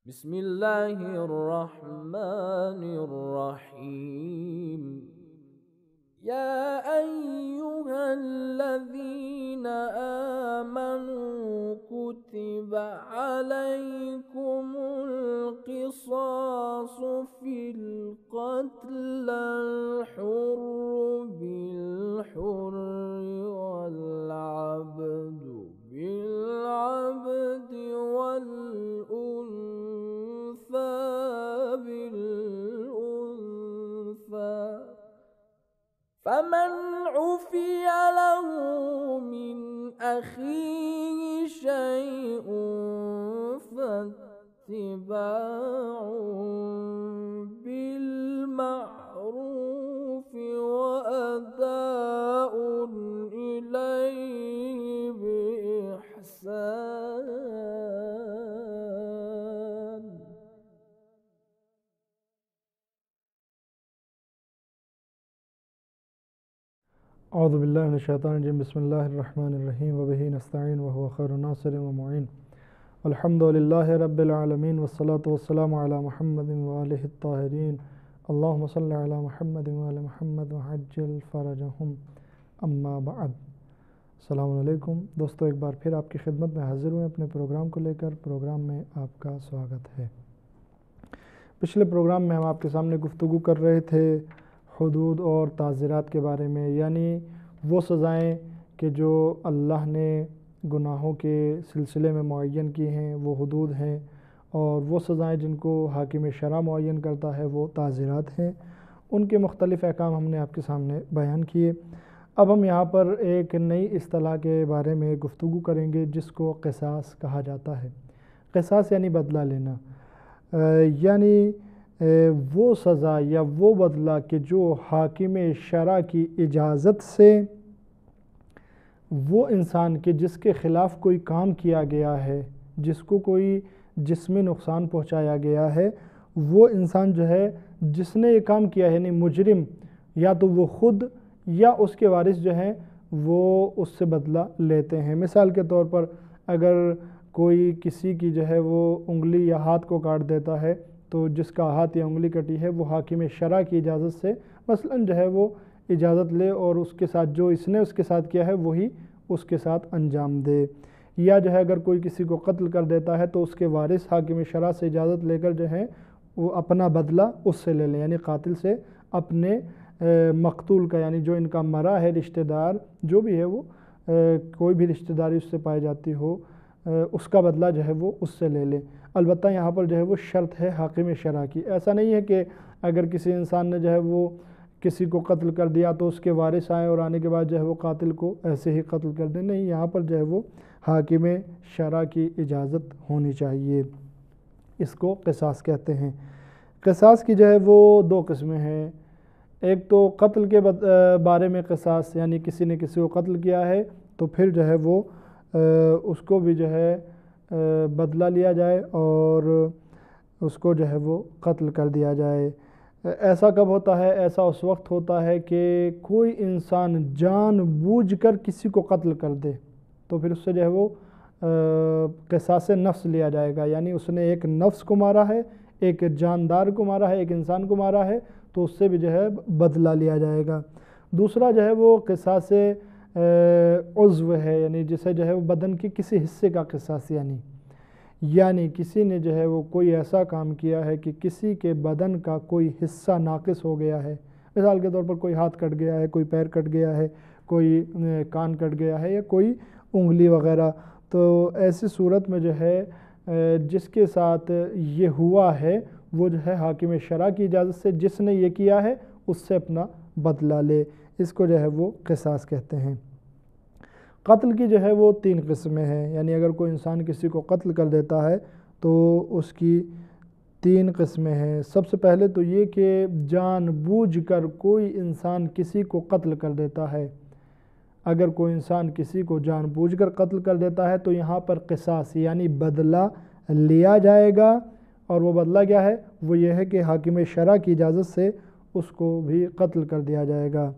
بسم الله الرحمن الرحيم. يا أيها الذين آمنوا كتب عليكم القصاص في القتل، الحر بالحر والعبد بالعبد والأنثى بالأنثى، فمن عفي له من أخيه شيء فاتباع بالمعروف وأداء إليه بإحسان. اعوذ باللہ من الشیطان الرجیم. بسم اللہ الرحمن الرحیم وبہ نستعین وهو خیر ناصر ومعین. الحمد للہ رب العالمین والصلاة والسلام علی محمد وآلہ الطاہرین. اللہم صلی علی محمد وآل محمد وعجل فرجہم. اما بعد. السلام علیکم دوستو، ایک بار پھر آپ کی خدمت میں حاضر ہوئے اپنے پروگرام کو لے کر. پروگرام میں آپ کا سواگت ہے. پچھلے پروگرام میں ہم آپ کے سامنے گفتگو کر رہے تھے حدود اور تعزیرات کے بارے میں، یعنی وہ سزائیں کہ جو اللہ نے گناہوں کے سلسلے میں معین کی ہیں وہ حدود ہیں، اور وہ سزائیں جن کو حاکم شرع معین کرتا ہے وہ تعزیرات ہیں. ان کے مختلف احکام ہم نے آپ کے سامنے بیان کیے. اب ہم یہاں پر ایک نئی اصطلاح کے بارے میں گفتگو کریں گے جس کو قصاص کہا جاتا ہے. قصاص یعنی بدلہ لینا، یعنی وہ سزا یا وہ بدلہ کہ جو حاکم شرع کی اجازت سے وہ انسان کے جس کے خلاف کوئی کام کیا گیا ہے، جس کو کوئی جسمی نقصان پہنچایا گیا ہے، وہ انسان جو ہے جس نے یہ کام کیا ہے، یعنی مجرم، یا تو وہ خود یا اس کے وارث جو ہیں وہ اس سے بدلہ لیتے ہیں. مثال کے طور پر اگر کوئی کسی کی جو ہے وہ انگلی یا ہاتھ کو کاٹ دیتا ہے تو جس کا ہاتھ یا انگلی کٹی ہے وہ حاکم شرع کی اجازت سے مثلاً جو ہے وہ اجازت لے اور اس کے ساتھ جو اس نے اس کے ساتھ کیا ہے وہی اس کے ساتھ انجام دے. یا جو ہے اگر کوئی کسی کو قتل کر دیتا ہے تو اس کے وارث حاکم شرع سے اجازت لے کر جو ہے وہ اپنا بدلہ اس سے لے لیں، یعنی قاتل سے اپنے مقتول کا، یعنی جو ان کا مرا ہے رشتہ دار جو بھی ہے وہ کوئی بھی رشتہ داری اس سے پائی جاتی ہو اس کا بدلہ جو ہے وہ اس سے لے لیں. البتہ یہاں پر جو ہے وہ شرط ہے حاکم شرع کی. ایسا نہیں ہے کہ اگر کسی انسان نے جو ہے وہ کسی کو قتل کر دیا تو اس کے وارث آئیں اور آنے کے بعد جو ہے وہ قاتل کو ایسے ہی قتل کر دیں. نہیں، یہاں پر جو ہے وہ حاکم شرع کی اجازت ہونی چاہیے. اس کو قصاص کہتے ہیں. قصاص کی جو ہے وہ دو قسمیں ہیں. ایک تو قتل کے بارے میں قصاص، یعنی کسی نے کسی کو قتل کیا ہے تو پھر جو ہے وہ اس کو بھی جو ہے بدلہ لیا جائے اور اس کو جو ہے وہ قتل کر دیا جائے. ایسا کب ہوتا ہے؟ ایسا اس وقت ہوتا ہے کہ کوئی انسان جان بوجھ کر کسی کو قتل کر دے تو پھر اس سے جو ہے وہ قصاص نفس لیا جائے گا، یعنی اس نے ایک نفس کو مارا ہے، ایک جاندار کو مارا ہے، ایک انسان کو مارا ہے تو اس سے بھی جو ہے بدلہ لیا جائے گا. دوسرا جو ہے وہ قصاص عضو ہے، یعنی جسے جو ہے وہ بدن کے کسی حصے کا قصاص، یعنی کسی نے جو ہے وہ کوئی ایسا کام کیا ہے کہ کسی کے بدن کا کوئی حصہ ناقص ہو گیا ہے. مثال کے طور پر کوئی ہاتھ کٹ گیا ہے، کوئی پیر کٹ گیا ہے، کوئی کان کٹ گیا ہے یا کوئی انگلی وغیرہ. تو ایسی صورت میں جو ہے جس کے ساتھ یہ ہوا ہے وہ جو ہے حاکم شرع کی اجازت سے جس نے یہ کیا ہے اس سے اپنا بدلہ لے. اس کو جو ہے وہ قصاص کہتے ہیں. قتل کی جو ہے وہ تین قسمیں ہیں، یعنی اگر کوئی انسان کسی کو قتل کر دیتا ہے تو اس کی تین قسمیں ہیں. سب سے پہلے تو یہ کہ جان بوجھ کر کوئی انسان کسی کو قتل کر دیتا ہے. اگر کوئی انسان کسی کو جان بوجھ کر قتل کر دیتا ہے تو یہاں پر قصاص یعنی بدلہ لیا جائے گا. اور وہ بدلہ کیا ہے؟ وہ یہ ہے کہ حاکم شرع کی اجازت سے اس کو بھی قتل کر دیا جائے گا.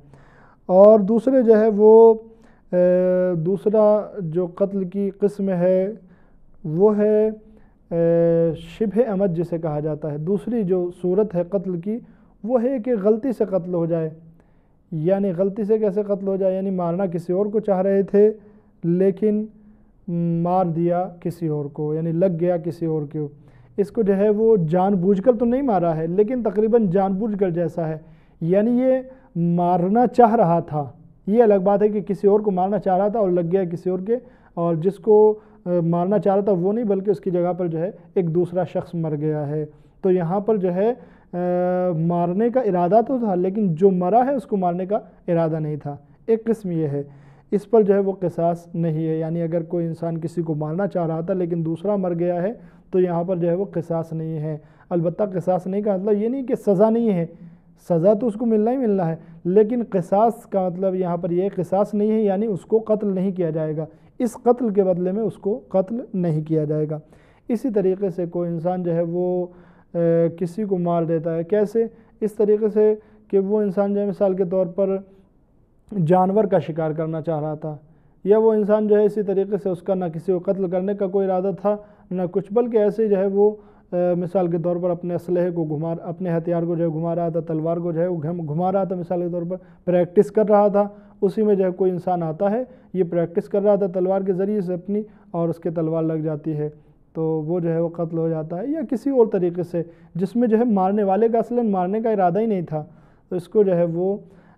اور دوسرے جو ہے وہ دوسرا جو قتل کی قسم ہے وہ ہے شبہ عمد جسے کہا جاتا ہے۔ دوسری جو صورت ہے قتل کی وہ ہے کہ غلطی سے قتل ہو جائے، یعنی غلطی سے کیسے قتل ہو جائے، یعنی مارنا کسی اور کو چاہ رہے تھے لیکن مار دیا کسی اور کو، یعنی لگ گیا کسی اور کو۔ اس کو جو ہے وہ جان بوجھ کر تو نہیں مارا ہے لیکن تقریباً جان بوجھ کر جیسا ہے، یعنی یہ مارنا چاہ رہا تھا۔ یہ الگ بات ہے کہ کسی اور کو مارنا چاہ رہا تھا اور لگ گیا کسی اور کے، اور جس کو مارنا چاہ رہا تھا وہ نہیں بلکہ اس کی جگہ پر جو ہے ایک دوسرا شخص مر گیا ہے۔ تو یہاں پر جو ہے مارنے کا ارادہ تو تھا لیکن جو مرا ہے اس کو مارنے کا ارادہ نہیں تھا۔ ایک قسم یہ ہے، اس پر جو ہے وہ قصاص نہیں ہے، یعنی اگر کوئی انسان کسی کو مارنا چاہ رہا تھا لیکن دوسرا مر گیا ہے تو یہاں پر جو ہے وہ قصاص نہیں ہے۔ البتہ قصاص نہیں کا مطلب یہ نہیں کہ سزا نہیں ہے، سزا تو اس کو ملنا ہی ملنا ہے، لیکن قصاص کا مطلب یہاں پر یہ قصاص نہیں ہے، یعنی اس کو قتل نہیں کیا جائے گا، اس قتل کے بدلے میں اس کو قتل نہیں کیا جائے گا۔ اسی طریقے سے کوئی انسان جو ہے وہ کسی کو مار دیتا ہے، کیسے؟ اس طریقے سے کہ وہ انسان جو ہے مثال کے طور پر جانور کا شکار کرنا چاہ رہا تھا، یا وہ انسان جو ہے اسی طریقے سے اس کا نہ کسی کو قتل کرنے کا کوئی ارادہ تھا نہ کچھ، بلکہ ایسے جو ہے وہ مثال کے طور پر اپنے اسلحے کو اپنے ہتھیار کو جو ہے گھما رہا تھا، تلوار کو جو ہے وہ گھما رہا تھا، مثال کے طور پر پریکٹس کر رہا تھا، اسی میں جو ہے کوئی انسان آتا ہے، یہ پریکٹس کر رہا تھا تلوار کے ذریعے سے اپنی، اور اس کے تلوار لگ جاتی ہے تو وہ جو ہے وہ قتل ہو جاتا ہے، یا کسی اور طریقے سے جس میں جو ہے مارنے والے کا اصلاً مارنے کا ارادہ ہی نہیں تھا، تو اس کو جو ہے وہ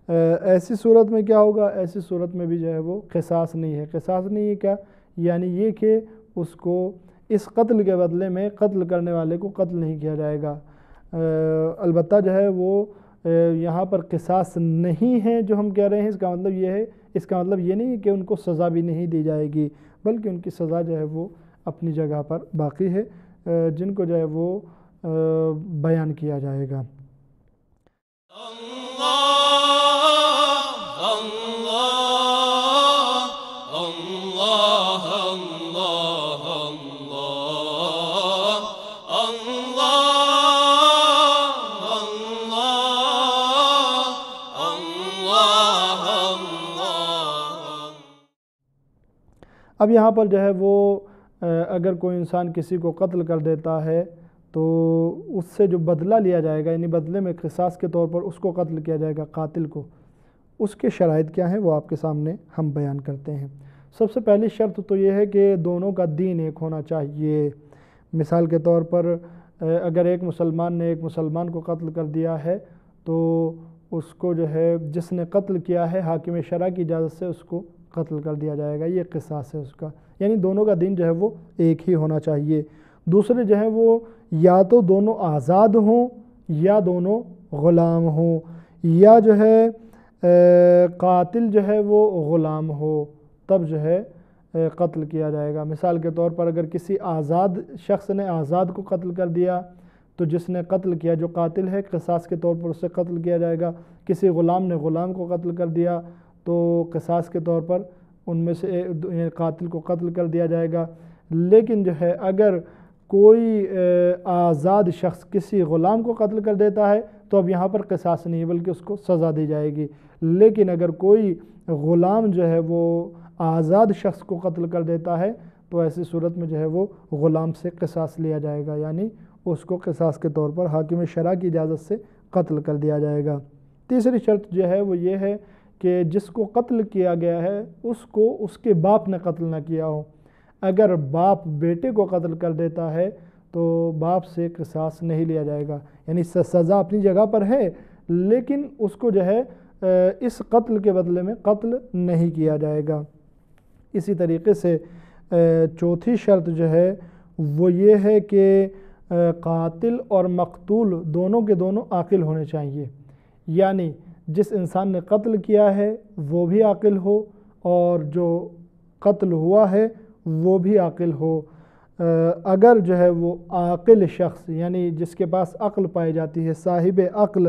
ایسی صورت میں کیا ہوگا؟ ایسی صورت میں بھی جو ہے وہ قصاص نہیں ہے۔ قصاص نہیں ہے کیا؟ یعنی یہ کہ اس کو اس قتل کے بدلے میں قتل کرنے والے کو قتل نہیں کیا جائے گا۔ البتہ جو ہے وہ یہاں پر قصاص نہیں ہے جو ہم کہہ رہے ہیں، اس کا مطلب یہ ہے، اس کا مطلب یہ نہیں کہ ان کو سزا بھی نہیں دی جائے گی، بلکہ ان کی سزا جو ہے وہ اپنی جگہ پر باقی ہے، جن کو جو ہے وہ بیان کیا جائے گا۔ اب یہاں پر جو ہے وہ اگر کوئی انسان کسی کو قتل کر دیتا ہے تو اس سے جو بدلہ لیا جائے گا، یعنی بدلے میں قصاص کے طور پر اس کو قتل کیا جائے گا، قاتل کو، اس کے شرائط کیا ہیں وہ آپ کے سامنے ہم بیان کرتے ہیں۔ سب سے پہلی شرط تو یہ ہے کہ دونوں کا دین ایک ہونا چاہیے۔ مثال کے طور پر اگر ایک مسلمان نے ایک مسلمان کو قتل کر دیا ہے تو اس کو جو ہے جس نے قتل کیا ہے حاکم شرع کی اجازت سے اس کو قتل کر دیا جائے گا، یہ قصاص ہے اس کا، یعنی دونوں کا دین جو ہے وہ ایک ہی ہونا چاہیے۔ دوسرے جو ہیں وہ یا تو دونوں آزاد ہوں یا دونوں غلام ہوں، یا جو ہے قاتل جو ہے وہ غلام ہو، تب جو ہے قتل کیا جائے گا۔ مثال کے طور پر اگر کسی آزاد شخص نے آزاد کو قتل کر دیا تو جس نے قتل کیا جو قاتل ہے قصاص کے طور پر اسے قتل کیا جائے گا۔ کسی غلام نے غلام کو قتل کر دیا تو قصاص کے طور پر ان میں سے قاتل کو قتل کر دیا جائے گا۔ لیکن جو ہے اگر کوئی آزاد شخص کسی غلام کو قتل کر دیتا ہے تو اب یہاں پر قصاص نہیں بلکہ اس کو سزا دی جائے گی۔ لیکن اگر کوئی غلام جو ہے وہ آزاد شخص کو قتل کر دیتا ہے تو ایسی صورت میں جو ہے وہ غلام سے قصاص لیا جائے گا، یعنی اس کو قصاص کے طور پر حاکم شرع کی اجازت سے قتل کر دیا جائے گا۔ تیسری شرط جو ہے وہ یہ ہے کہ جس کو قتل کیا گیا ہے اس کو اس کے باپ نے قتل نہ کیا ہو۔ اگر باپ بیٹے کو قتل کر دیتا ہے تو باپ سے قصاص نہیں لیا جائے گا، یعنی سزا اپنی جگہ پر ہے لیکن اس کو جو ہے اس قتل کے بدلے میں قتل نہیں کیا جائے گا۔ اسی طریقے سے چوتھی شرط جو ہے وہ یہ ہے کہ قاتل اور مقتول دونوں کے دونوں عاقل ہونے چاہیے، یعنی جس انسان نے قتل کیا ہے وہ بھی عاقل ہو اور جو قتل ہوا ہے وہ بھی عاقل ہو۔ اگر جو ہے وہ عاقل شخص یعنی جس کے پاس عقل پائی جاتی ہے، صاحب عقل،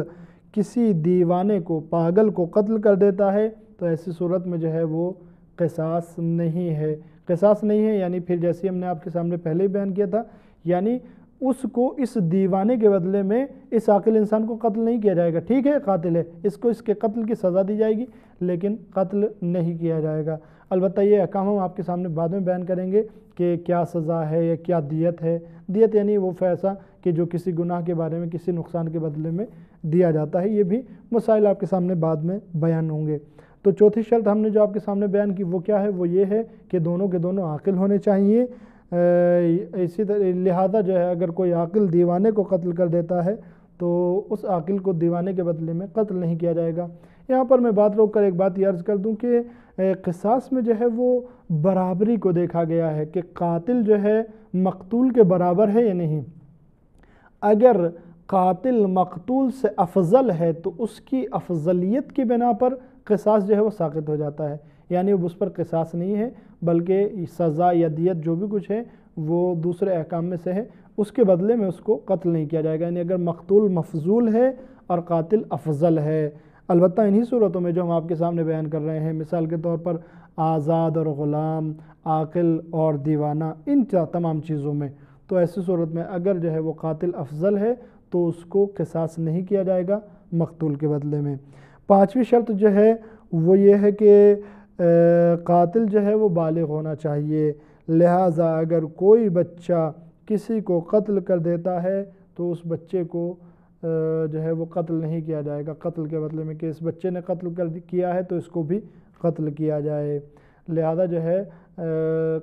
کسی دیوانے کو، پاگل کو قتل کر دیتا ہے تو ایسی صورت میں جو ہے وہ قصاص نہیں ہے۔ قصاص نہیں ہے یعنی پھر جیسے ہم نے آپ کے سامنے پہلے ہی بیان کیا تھا، یعنی اس کو اس دیوانے کے بدلے میں اس عاقل انسان کو قتل نہیں کیا جائے گا۔ ٹھیک ہے قاتل ہے، اس کو اس کے قتل کی سزا دی جائے گی لیکن قتل نہیں کیا جائے گا۔ البتہ یہ احکام ہم آپ کے سامنے بعد میں بیان کریں گے کہ کیا سزا ہے یا کیا دیت ہے۔ دیت یعنی وہ پیسہ کہ جو کسی گناہ کے بارے میں کسی نقصان کے بدلے میں دیا جاتا ہے۔ یہ بھی مسائل آپ کے سامنے بعد میں بیان ہوں گے۔ تو چوتھی شرط ہم نے جو آپ کے سامنے بیان کی وہ کیا ہے؟ وہ یہ ہے کہ دونوں کے دونوں عاقل ہونے چاہیے۔ اسی طرح لہذا جو ہے اگر کوئی عاقل دیوانے کو قتل کر دیتا ہے تو اس عاقل کو دیوانے کے بدلے میں قتل نہیں کیا جائے گا۔ یہاں پر میں بات روک کر ایک بات یہ عرض کر دوں کہ قصاص میں جو ہے وہ برابری کو دیکھا گیا ہے کہ قاتل جو ہے مقتول کے برابر ہے یا نہیں۔ اگر قاتل مقتول سے افضل ہے تو اس کی افضلیت کی بنا پر قصاص جو ہے وہ ساقط ہو جاتا ہے، یعنی اب اس پر قصاص نہیں ہے بلکہ سزا یا دیت جو بھی کچھ ہے وہ دوسرے احکام میں سے ہے، اس کے بدلے میں اس کو قتل نہیں کیا جائے گا، یعنی اگر مقتول مفضول ہے اور قاتل افضل ہے۔ البتہ انہی صورتوں میں جو ہم آپ کے سامنے بیان کر رہے ہیں، مثال کے طور پر آزاد اور غلام، عاقل اور دیوانہ، ان تمام چیزوں میں، تو ایسی صورت میں اگر جو ہے وہ قاتل افضل ہے تو اس کو قصاص نہیں کیا جائے گا مقتول کے بدلے میں۔ پانچویں شرط جو ہے وہ یہ ہے کہ قاتل جو ہے وہ بالغ ہونا چاہیے، لہٰذا اگر کوئی بچہ کسی کو قتل کر دیتا ہے تو اس بچے کو جو ہے وہ قتل نہیں کیا جائے گا، قتل کے بدلے میں کہ اس بچے نے قتل کیا ہے تو اس کو بھی قتل کیا جائے۔ لہذا جو ہے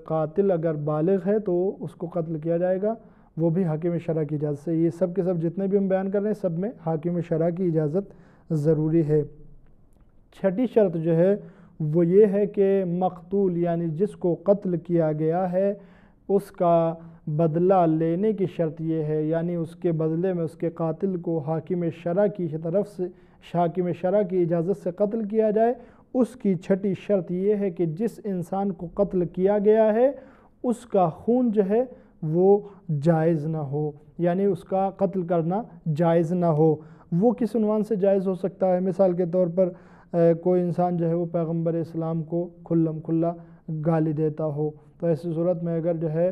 قاتل اگر بالغ ہے تو اس کو قتل کیا جائے گا، وہ بھی حاکم شرع کی اجازت سے۔ یہ سب کے سب جتنے بھی ہم بیان کر رہے ہیں سب میں حاکم شرع کی اجازت ضروری ہے۔ چھٹی شرط جو ہے وہ یہ ہے کہ مقتول یعنی جس کو قتل کیا گیا ہے اس کا بدلہ لینے کی شرط یہ ہے، یعنی اس کے بدلے میں اس کے قاتل کو حاکم شرع کی طرف سے حاکم شرع کی اجازت سے قتل کیا جائے۔ اس کی چھٹی شرط یہ ہے کہ جس انسان کو قتل کیا گیا ہے اس کا خون جو ہے وہ جائز نہ ہو، یعنی اس کا قتل کرنا جائز نہ ہو۔ وہ کس عنوان سے جائز ہو سکتا ہے؟ مثال کے طور پر کوئی انسان جو ہے وہ پیغمبر اسلام کو کھلم کھلا گالی دیتا ہو، تو ایسی صورت میں اگر جو ہے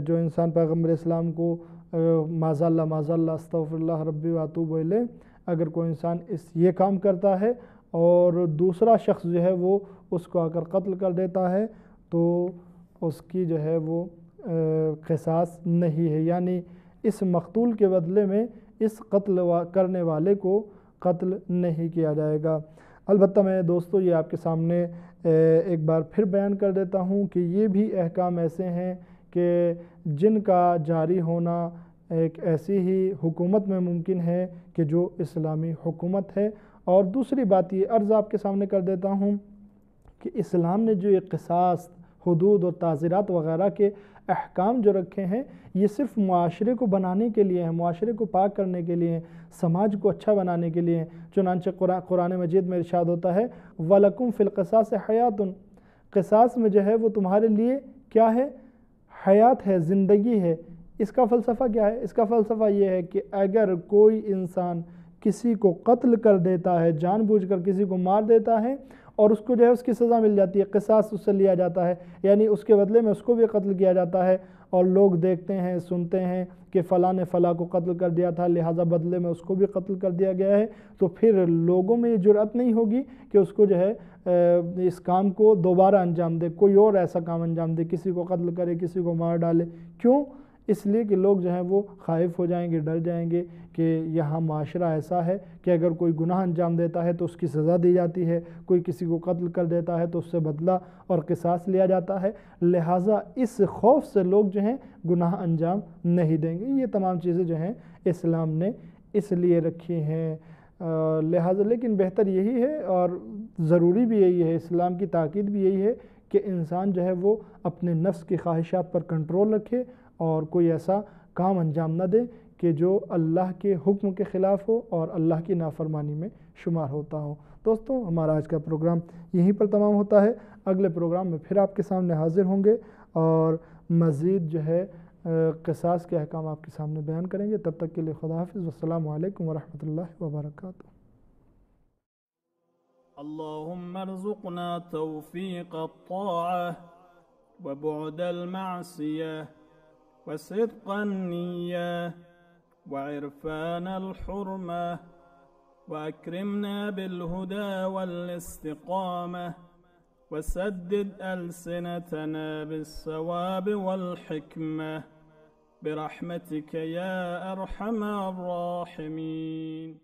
جو انسان پیغمبر اسلام کو معاذ اللہ استغفر اللہ ربی واتوب الیہ، اگر کوئی انسان یہ کام کرتا ہے اور دوسرا شخص جو ہے وہ اس کو آ کر قتل کر دیتا ہے تو اس کی جو ہے وہ قصاص نہیں ہے، یعنی اس مقتول کے بدلے میں اس قتل کرنے والے کو قتل نہیں کیا جائے گا۔ البتہ میں دوستو یہ آپ کے سامنے ایک بار پھر بیان کر دیتا ہوں کہ یہ بھی احکام ایسے ہیں کہ جن کا جاری ہونا ایک ایسی ہی حکومت میں ممکن ہے کہ جو اسلامی حکومت ہے۔ اور دوسری بات یہ عرض آپ کے سامنے کر دیتا ہوں کہ اسلام نے جو یہ قصاص، حدود اور تعزیرات وغیرہ کے احکام جو رکھے ہیں یہ صرف معاشرے کو بنانے کے لیے ہیں، معاشرے کو پاک کرنے کے لیے ہیں، سماج کو اچھا بنانے کے لیے ہیں۔ چنانچہ قرآن مجید میں ارشاد ہوتا ہے وَلَكُمْ فِي الْقِصَاصِ حَيَاتٌ، قصاص میں جو ہے وہ تمہارے لیے کیا ہے؟ حیات ہے، زندگی ہے۔ اس کا فلسفہ کیا ہے؟ اس کا فلسفہ یہ ہے کہ اگر کوئی انسان کسی کو قتل کر دیتا ہے، جان بوجھ کر کسی کو مار دیتا ہے اور اس کو جو ہے اس کی سزا مل جاتی ہے، قصاص اس سے لیا جاتا ہے، یعنی اس کے بدلے میں اس کو بھی قتل کیا جاتا ہے، اور لوگ دیکھتے ہیں سنتے ہیں کہ فلاں نے فلاں کو قتل کر دیا تھا لہٰذا بدلے میں اس کو بھی قتل کر دیا گیا ہے، تو پھر لوگوں میں یہ جرأت نہیں ہوگی کہ اس کو جو ہے اس کام کو دوبارہ انجام دے، کوئی اور ایسا کام انجام دے، کسی کو قتل کرے، کسی کو مار ڈالے۔ کیوں؟ اس لیے کہ لوگ جو ہیں وہ خائف ہو جائیں گے، ڈر جائیں گے کہ یہاں معاشرہ ایسا ہے کہ اگر کوئی گناہ انجام دیتا ہے تو اس کی سزا دی جاتی ہے، کوئی کسی کو قتل کر دیتا ہے تو اس سے بدلہ اور قصاص لیا جاتا ہے، لہٰذا اس خوف سے لوگ جو ہیں گناہ انجام نہیں دیں گے۔ یہ تمام چیزیں جو ہیں اسلام نے اس لیے رکھی ہیں، لہٰذا لیکن بہتر یہی ہے اور ضروری بھی یہی ہے، اسلام کی تاکید بھی یہی ہے کہ انسان جو ہے وہ اپنے نفس کی خواہشات پر کنٹرول رکھے اور کوئی ایسا کام انجام نہ دے کہ جو اللہ کے حکم کے خلاف ہو اور اللہ کی نافرمانی میں شمار ہوتا ہو۔ دوستوں ہمارا آج کا پروگرام یہیں پر تمام ہوتا ہے، اگلے پروگرام میں پھر آپ کے سامنے حاضر ہوں گے اور مزید جو ہے قصاص کے احکام آپ کے سامنے بیان کریں گے۔ تب تک کے لیے خدا حافظ، والسلام علیکم ورحمۃ اللہ وبرکاتہ۔ اللهم ارزقنا توفيق الطاعة وبعد المعصية وصدق النية وعرفان الحرمة وأكرمنا بالهدى والاستقامة وسدد ألسنتنا بالصواب والحكمة برحمتك يا أرحم الراحمين.